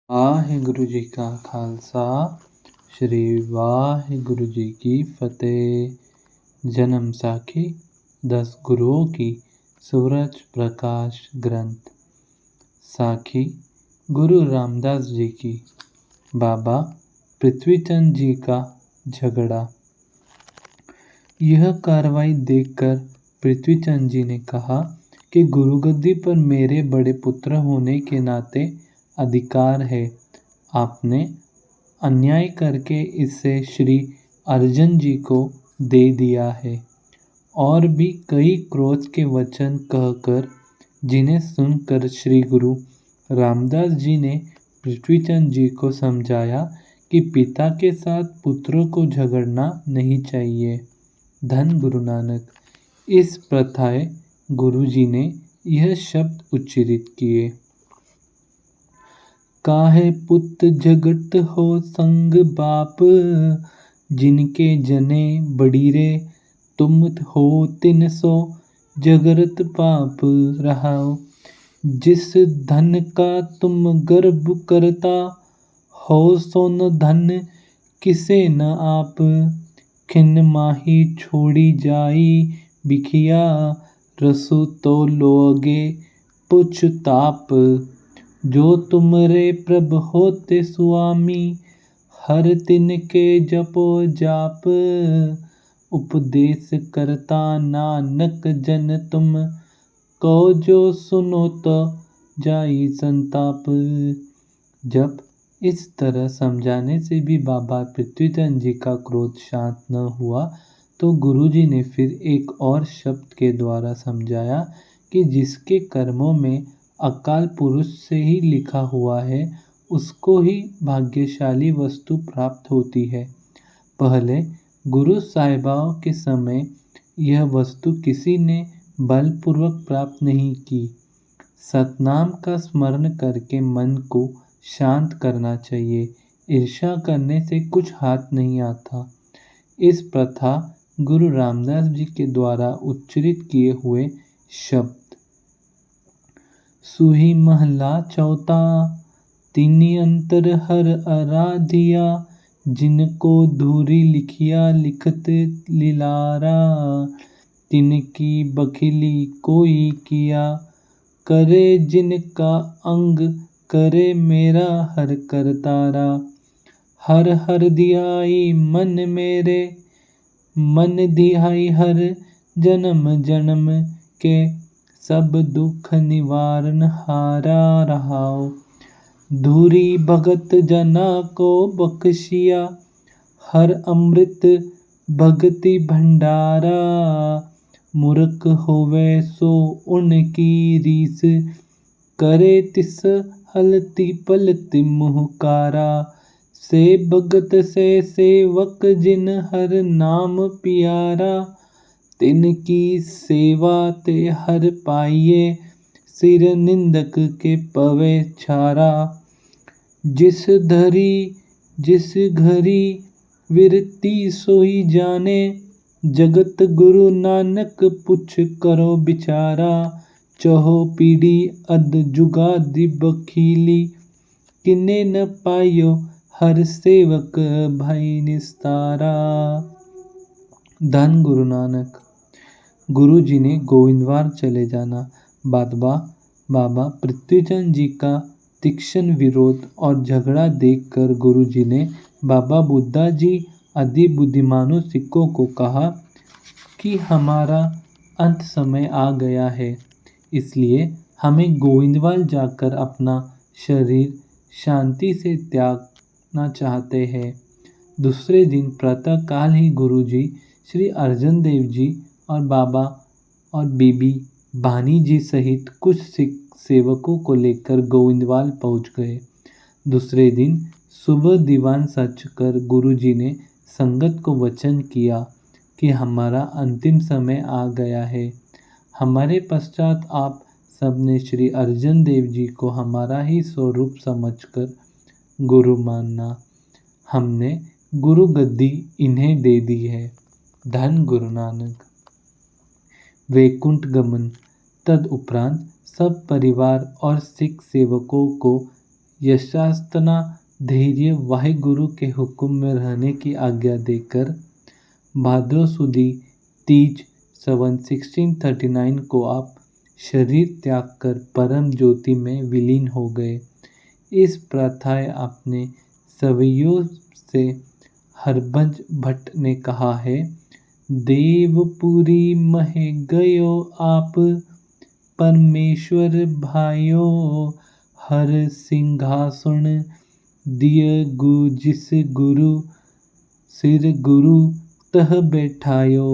ਵਾਹਿਗੁਰੂ ਜੀ ਕਾ ਖਾਲਸਾ ਸ਼੍ਰੀ वाहिगुरु जी की फतेह। जन्म साखी 10 गुरुओं की सूरज प्रकाश ग्रंथ। साखी गुरु रामदास जी की। बाबा पृथ्वीचंद जी का झगड़ा। यह कार्रवाई देखकर पृथ्वीचंद जी ने कहा कि गुरुगद्दी पर मेरे बड़े पुत्र होने के नाते अधिकार है। आपने अन्याय करके इसे श्री अर्जन जी को दे दिया है। और भी कई क्रोध के वचन कहकर, जिन्हें सुनकर श्री गुरु रामदास जी ने पृथ्वीचंद जी को समझाया कि पिता के साथ पुत्रों को झगड़ना नहीं चाहिए। धन गुरु नानक। इस प्रथाए गुरु जी ने यह शब्द उच्चरित किए। काहे पुत झगड़त हो संग बाप, जिनके जने बड़ीरे तुम हो तिन सो झगड़त पाप रहाओ। जिस धन का तुम गर्भ करता हो, सोन धन किसे न आप। खिन माही छोड़ी जाई बिखिया, रसु तो लोगे पुछताप। जो तुमरे प्रभ होते स्वामी, हर तिनके जपो जाप। उपदेश करता नानक जन तुम, को जो सुनो तो जाई संताप। जब इस तरह समझाने से भी बाबा पृथ्वीचंद जी का क्रोध शांत न हुआ, तो गुरु जी ने फिर एक और शब्द के द्वारा समझाया कि जिसके कर्मों में अकाल पुरुष से ही लिखा हुआ है, उसको ही भाग्यशाली वस्तु प्राप्त होती है। पहले गुरु साहिबाओं के समय यह वस्तु किसी ने बलपूर्वक प्राप्त नहीं की। सतनाम का स्मरण करके मन को शांत करना चाहिए। ईर्ष्या करने से कुछ हाथ नहीं आता। इस प्रथा गुरु रामदास जी के द्वारा उच्चरित किए हुए शब्द। सुही महला चौथा, तिनी अंतर हर आराधिया। जिनको धूरी लिखिया लिखत लिलारा, तिनकी बखिली कोई किया। करे जिनका अंग करे मेरा हर करतारा। हर हर दिहाई मन मेरे, मन दिहाई हर जन्म जन्म के। सब दुख निवारण हारा रहाओ। धूरी भगत जना को बख्शिया, हर अमृत भगति भंडारा। मूर्ख होवे सो उनकी रीस, करे तिस हलति पलति मुहकारा। से भगत से सेवक जिन हर नाम पियारा, तिनकी सेवा ते हर पाइये। सिर निंदक के पवे छारा। जिस धरी जिस घरी विरती सोई जाने, जगत गुरु नानक पुछ करो बिचारा। चहो पीढ़ी अध जुगादि बखीली, किने न पायो हर सेवक भाई निस्तारा। धन गुरु नानक। गुरु जी ने गोविंदवार चले जाना। बाबा पृथ्वीचंद जी का तीक्ष्ण विरोध और झगड़ा देखकर गुरु जी ने बाबा बुद्धा जी आदि बुद्धिमानों सिखों को कहा कि हमारा अंत समय आ गया है, इसलिए हमें गोविंदवाल जाकर अपना शरीर शांति से त्यागना चाहते हैं। दूसरे दिन प्रातःकाल ही गुरु जी श्री अर्जन देव जी और बाबा और बीबी भानी जी सहित कुछ सिख सेवकों को लेकर गोविंदवाल पहुंच गए। दूसरे दिन सुबह दीवान सच कर गुरु जी ने संगत को वचन किया कि हमारा अंतिम समय आ गया है। हमारे पश्चात आप सबने श्री अर्जन देव जी को हमारा ही स्वरूप समझकर गुरु मानना। हमने गुरु गद्दी इन्हें दे दी है। धन गुरु नानक। वैकुंठ गमन। तदुपरांत सब परिवार और सिख सेवकों को यशास्तना धैर्य वाहिगुरु के हुक्म में रहने की आज्ञा देकर भाद्र सुदी तीज सवन 1639 को आप शरीर त्याग कर परम ज्योति में विलीन हो गए। इस प्रथाएं अपने सवैयों से हरभंज भट्ट ने कहा है, देवपुरी मह गयो आप परमेश्वर भायो, हर सिंहासन दिय जिस गुरु सिर गुरु तह बैठायो,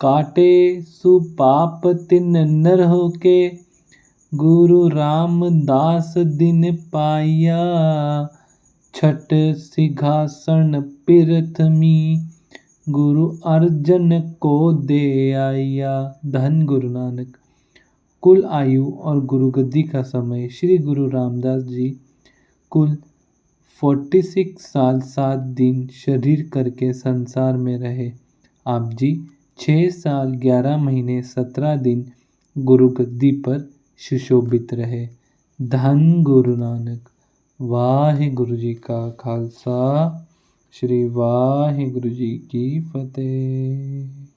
काटे सुपाप तिन नर होके, गुरु रामदास दिन पाया, छठ सिंहासन पृथ्वी गुरु अर्जन को दे आया। धन गुरु नानक। कुल आयु और गुरु गद्दी का समय श्री गुरु रामदास जी कुल 46 साल 7 दिन शरीर करके संसार में रहे। आप जी 6 साल 11 महीने 17 दिन गुरु गद्दी पर सुशोभित रहे। धन गुरु नानक। वाहिगुरु जी का खालसा, श्री वाहिगुरु जी की फतेह।